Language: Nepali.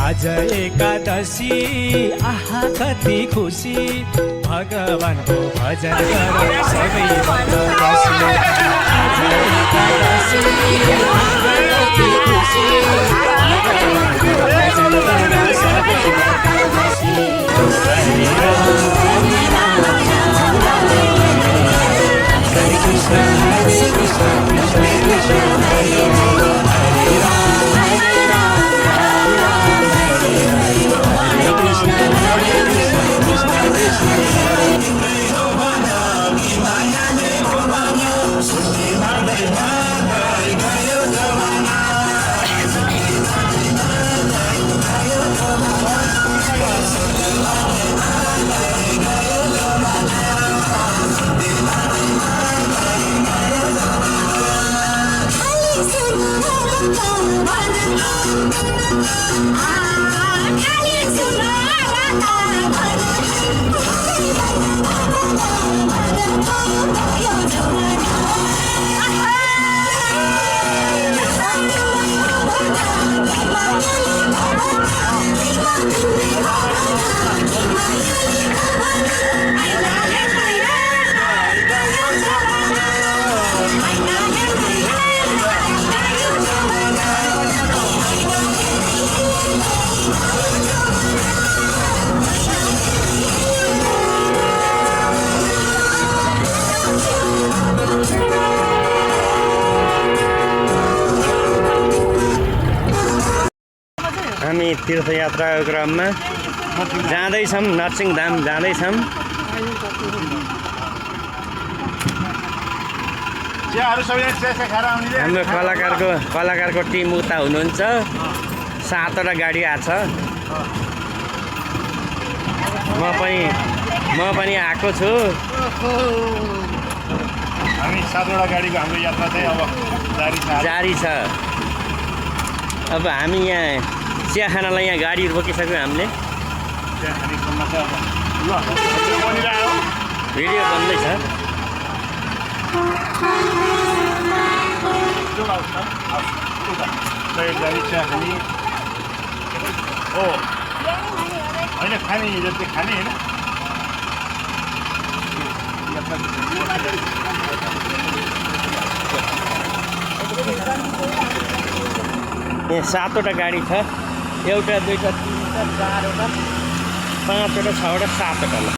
आज एकादशी आहा कति खुसी भगवानको भजन गरे सबै भक्तवासी। आज एकादशी आहा कति खुसी भगवानको भजन गरे सबै भक्तवासी। हरे कृष्ण हरे कृष्ण कृष्ण कृष्ण हरे हरे हरे राम हरे राम राम राम हरे हरे हरे कृष्ण कृष्ण कृष्ण हरे हामी तीर्थयात्राको क्रममा जाँदैछौँ, नरसिंहधाम जाँदैछौँ। हाम्रो कलाकारको टिम उता हुनुहुन्छ। 7वटा गाडी आएको छ। म पनि आएको छु। हामी 7वटा गाडीको हाम्रो यात्रा चाहिँ अब जारी छ। अब हामी यहाँ चिया खानालाई यहाँ गाडी रोकिसक्यो हामीले। भिडियो बन्दैछ। चिया खाने हो होइन, खाने जति खाने होइन। यहाँ 7वटा गाडी छ। 1 2 3 4 5 6 7वटा